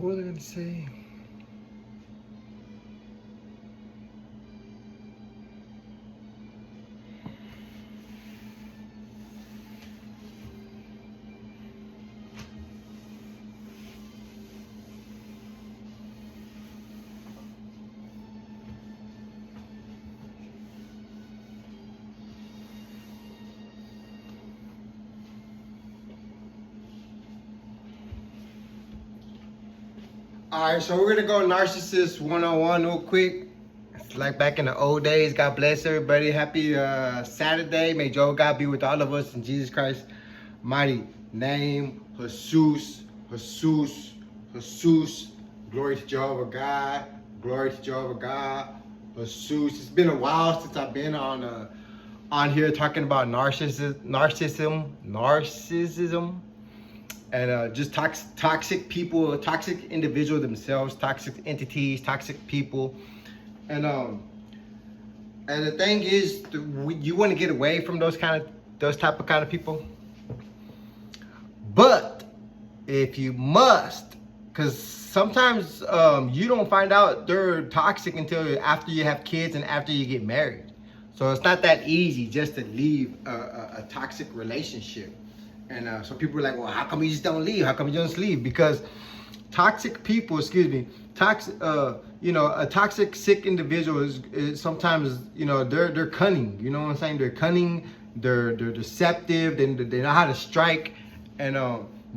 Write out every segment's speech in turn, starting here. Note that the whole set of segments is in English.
What was I gonna say? All right, so we're gonna go Narcissist 101 real quick. It's like back in the old days. God bless everybody. Happy Saturday. May Jehovah God be with all of us in Jesus Christ mighty name. Jesus, Jesus, Jesus. Glory to Jehovah God. Glory to Jehovah God. Jesus. It's been a while since I've been on here talking about narcissism, and just toxic people, toxic individuals themselves, toxic entities, toxic people, and the thing is, you want to get away from those type of people. But if you must, because sometimes you don't find out they're toxic until after you have kids and after you get married. So it's not that easy just to leave a toxic relationship. And so people are like, well, how come you just don't leave? How come you just leave? Because toxic people, a toxic, sick individual is sometimes, they're cunning. You know what I'm saying? They're cunning, they're deceptive, they know how to strike, and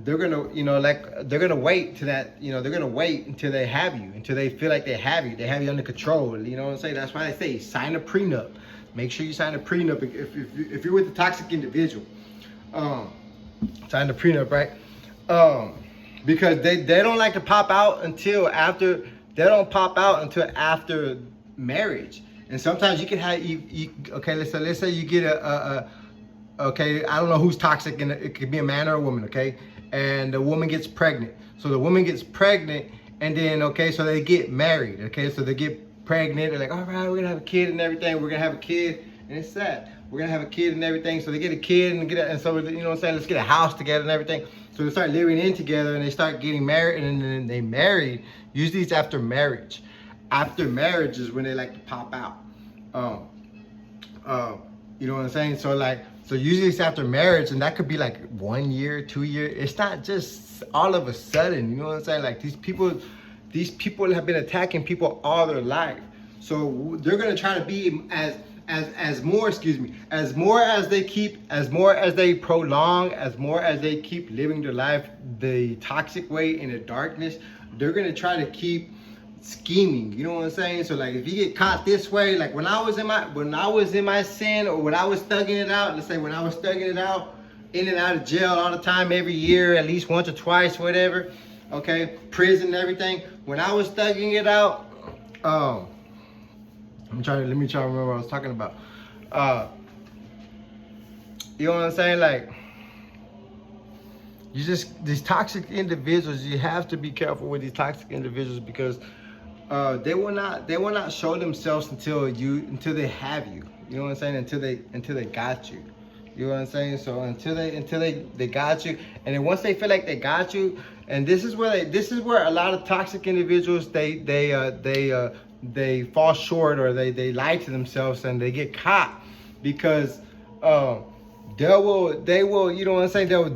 they're gonna wait to that, they're gonna wait until they have you, until they feel like they have you under control. You know what I'm saying? That's why they say sign a prenup. Make sure you sign a prenup if you're with a toxic individual. Sign the prenup, right? Because they don't like to pop out until after. They don't pop out until after marriage. And sometimes you can have okay. Let's say you get okay. I don't know who's toxic, and it could be a man or a woman. Okay, and the woman gets pregnant. So the woman gets pregnant, and then so they get married. Okay, so they get pregnant. They're like, all right, we're gonna have a kid and everything. We're gonna have a kid, and it's sad. We're gonna have a kid and everything. So they get a kid and so you know what I'm saying, let's get a house together and everything. So they start living in together and they start getting married, and then they married. Usually it's after marriage. After marriage is when they like to pop out. You know what I'm saying? So usually it's after marriage, and that could be like 1 year, 2 years. It's not just all of a sudden, you know what I'm saying? Like these people have been attacking people all their life. So they're gonna try to be as more as they prolong, as more as they keep living their life the toxic way in the darkness, they're gonna try to keep scheming. You know what I'm saying? So like if you get caught this way, like when I was in my sin, or when I was thugging it out, let's say when I was thugging it out, in and out of jail all the time, every year, at least once or twice, whatever, okay, prison and everything. When I was thugging it out, let me try to remember what I was talking about. You know what I'm saying? Like, these toxic individuals, you have to be careful with these toxic individuals, because they will not show themselves until they have you. You know what I'm saying? Until they got you. You know what I'm saying? So until they got you, and then once they feel like they got you, and this is where a lot of toxic individuals they fall short, or they lie to themselves and they get caught, because they will you know what I'm saying, they'll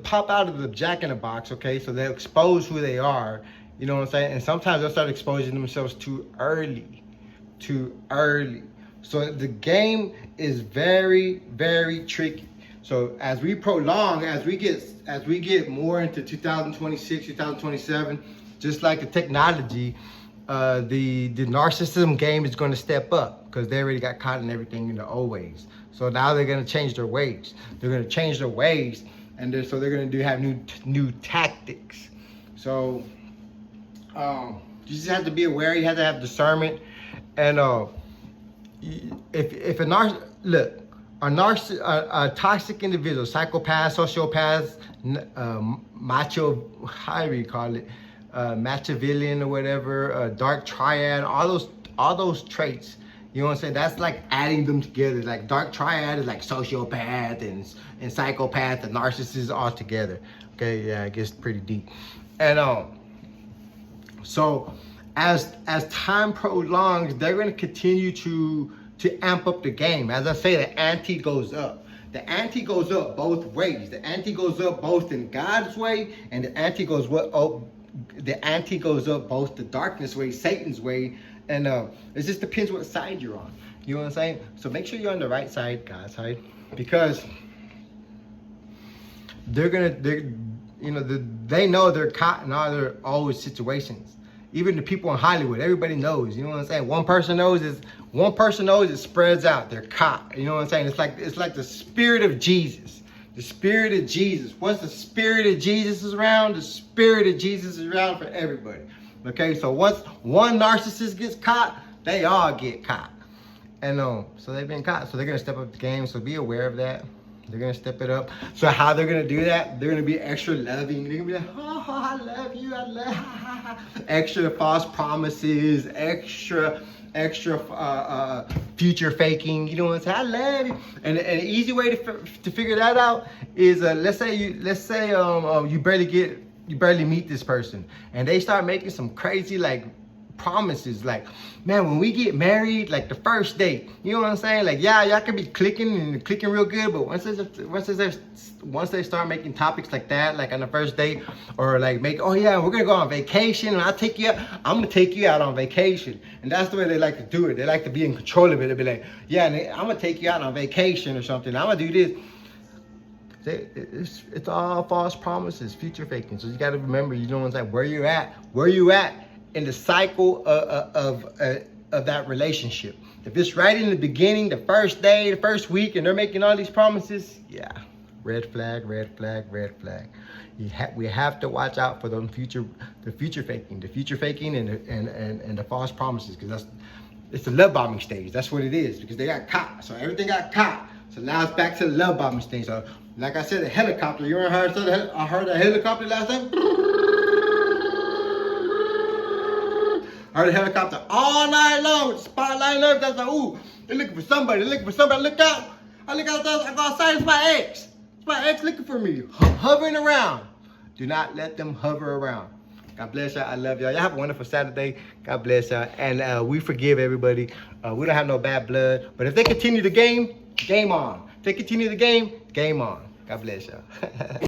pop out of the jack in the box. Okay, so they'll expose who they are, you know what I'm saying, and sometimes they'll start exposing themselves too early. So the game is very, very tricky. So as we prolong, as we get more into 2026, 2027, just like the technology, the narcissism game is going to step up, because they already got caught in everything in the old ways. So now they're going to change their ways. They're going to change their ways, and they're going to have new tactics. So you just have to be aware. You have to have discernment, and if a toxic individual, psychopath, sociopath, macho, how do you call it? Machiavellian or whatever, dark triad, all those traits. You know what I'm saying? That's like adding them together. Like dark triad is like sociopath and psychopath and narcissist all together. Okay, yeah, it gets pretty deep. And so as time prolongs, they're going to continue to amp up the game. As I say, the ante goes up. The ante goes up both ways. The ante goes up both in God's way, and the ante goes up both the darkness way, Satan's way, and it just depends what side you're on. You know what I'm saying? So make sure you're on the right side, God's side, because they know they're caught in all those situations. Even the people in Hollywood, everybody knows. You know what I'm saying? One person knows, it spreads out. They're caught. You know what I'm saying? It's like the spirit of Jesus. The spirit of Jesus. Once the spirit of Jesus is around, the spirit of Jesus is around for everybody. Okay, so once one narcissist gets caught, they all get caught. And so they've been caught. So they're gonna step up the game. So be aware of that. They're gonna step it up. So how they're gonna do that? They're gonna be extra loving. They're gonna be like, oh, I love you, I love you. Extra false promises, extra future faking. You know what I'm saying? I love you. And an easy way to figure that out is let's say you barely meet this person, and they start making some crazy like promises, like, man, when we get married, like the first date, you know what I'm saying? Like, yeah, y'all can be clicking real good, but once they start making topics like that, like on the first date, or like oh yeah, we're gonna go on vacation, and I'm gonna take you out on vacation, and that's the way they like to do it. They like to be in control of it. They'll be like, yeah, I'm gonna take you out on vacation or something. I'm gonna do this. It's all false promises, future faking. So you got to remember, you know what I'm saying, where you at in the cycle of that relationship. If it's right in the beginning, the first day, the first week, and they're making all these promises, yeah, red flag, red flag, red flag. We have to watch out for the future faking, and the false promises, because it's the love bombing stage. That's what it is, because they got caught. So everything got caught. So now it's back to the love bombing stage. So like I said, the helicopter. You ever heard? I heard a helicopter last time. I heard a helicopter all night long with the spotlight and everything. I was like, ooh, they're looking for somebody. Look out. I look outside. I go outside. It's my ex. It's my ex looking for me. Hovering around. Do not let them hover around. God bless y'all. I love y'all. Y'all have a wonderful Saturday. God bless y'all. And we forgive everybody. We don't have no bad blood. But if they continue the game on. If they continue the game on. God bless y'all.